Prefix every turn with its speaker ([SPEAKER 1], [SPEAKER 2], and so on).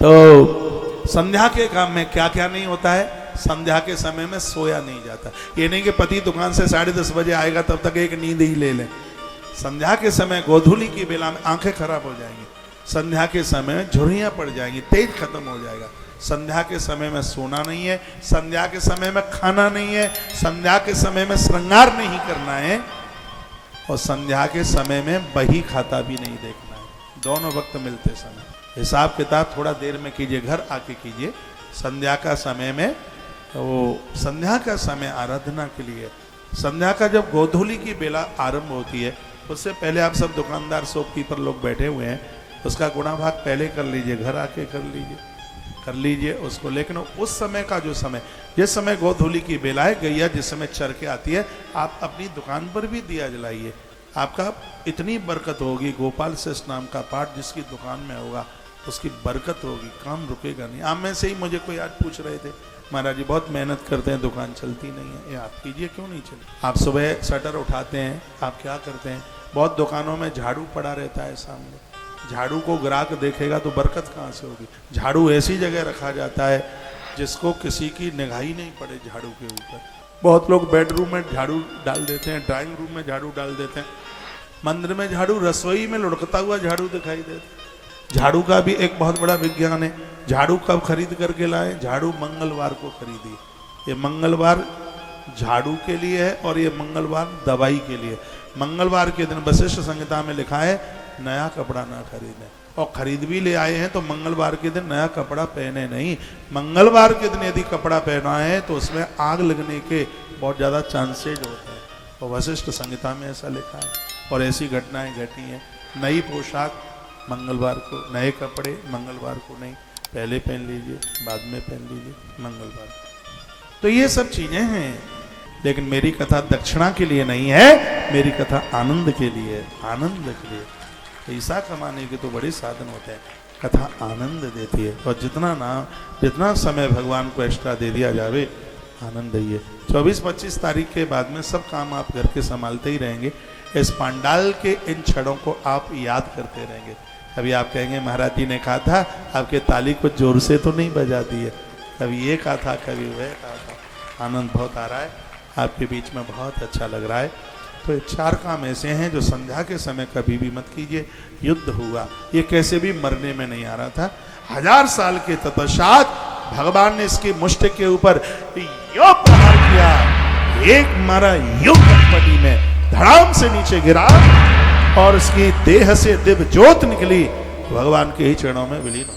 [SPEAKER 1] तो संध्या के काम में क्या क्या नहीं होता है? संध्या के समय में सोया नहीं जाता। ये नहीं कि पति दुकान से 10:30 बजे आएगा तब तक एक नींद ही ले लें। संध्या के समय गोधूली की बेला में आंखें खराब हो जाएंगी, संध्या के समय में झुर्रियां पड़ जाएंगी, तेज खत्म हो जाएगा। संध्या के समय में सोना नहीं है, संध्या के समय में खाना नहीं है, संध्या के समय में श्रृंगार नहीं करना है, और संध्या के समय में बही खाता भी नहीं देखना है। दोनों वक्त मिलते समय हिसाब किताब थोड़ा देर में कीजिए, घर आके कीजिए। संध्या का समय में वो संध्या का समय आराधना के लिए, संध्या का जब गोधूली की बेला आरंभ होती है उससे पहले आप सब दुकानदार शॉपकीपर लोग बैठे हुए हैं, उसका गुणा भाग पहले कर लीजिए, घर आके कर लीजिए उसको। लेकिन उस समय का जो समय, जिस समय गोधूली की बेला है, गैया जिस समय चर के आती है, आप अपनी दुकान पर भी दिया जलाइए। आपका इतनी बरकत होगी। गोपाल शेष नाम का पाठ जिसकी दुकान में होगा उसकी बरकत होगी, काम रुकेगा नहीं। आप में से ही मुझे कोई आज पूछ रहे थे, महाराज जी बहुत मेहनत करते हैं, दुकान चलती नहीं है। ये आप कीजिए, क्यों नहीं चलती? आप सुबह शटर उठाते हैं, आप क्या करते हैं? बहुत दुकानों में झाड़ू पड़ा रहता है सामने, झाड़ू को ग्राहक देखेगा तो बरकत कहाँ से होगी? झाड़ू ऐसी जगह रखा जाता है जिसको किसी की निगाह ही नहीं पड़े झाड़ू के ऊपर। बहुत लोग बेडरूम में झाड़ू डाल देते हैं, ड्राइंग रूम में झाड़ू डाल देते हैं, मंदिर में झाड़ू, रसोई में लुढ़कता हुआ झाड़ू दिखाई देता है। झाड़ू का भी एक बहुत बड़ा विज्ञान है। झाड़ू कब खरीद करके लाए? झाड़ू मंगलवार को खरीदी। ये मंगलवार झाड़ू के लिए है और ये मंगलवार दवाई के लिए। मंगलवार के दिन वशिष्ठ संहिता में लिखा है नया कपड़ा ना खरीदें, और खरीद भी ले आए हैं तो मंगलवार के दिन नया कपड़ा पहने नहीं। मंगलवार के दिन यदि कपड़ा पहना है तो उसमें आग लगने के बहुत ज़्यादा चांसेज होते हैं, और वशिष्ठ संहिता में ऐसा लिखा है। और ऐसी घटनाएं घटी हैं। नई पोशाक मंगलवार को, नए कपड़े मंगलवार को नहीं, पहले पहन लीजिए, बाद में पहन लीजिए मंगलवार। तो ये सब चीजें हैं, लेकिन मेरी कथा दक्षिणा के लिए नहीं है, मेरी कथा आनंद के लिए है, आनंद के लिए। पैसा कमाने के तो बड़े साधन होते हैं, कथा आनंद देती है। और जितना समय भगवान को एक्स्ट्रा दे दिया जावे, आनंद ही है। 24-25 तारीख के बाद में सब काम आप घर के संभालते ही रहेंगे। इस पंडाल के इन क्षणों को आप याद करते रहेंगे। कभी आप कहेंगे महाराज जी ने कहा था, आपके ताली को जोर से तो नहीं बजा दी है, कभी ये कहा था, कभी वह कहा था। आनंद बहुत आ रहा है, आपके बीच में बहुत अच्छा लग रहा है। तो 4 काम ऐसे हैं जो संध्या के समय कभी भी मत कीजिए। युद्ध हुआ, ये कैसे भी मरने में नहीं आ रहा था। 1000 साल के तत्पश्चात भगवान ने इसकी मुष्टि के ऊपर यो प्रहार किया, एक मारा यो गणपति में धड़ाम से नीचे गिरा और उसकी देह से दिव्य ज्योत निकली, भगवान के ही चरणों में विलीन हो।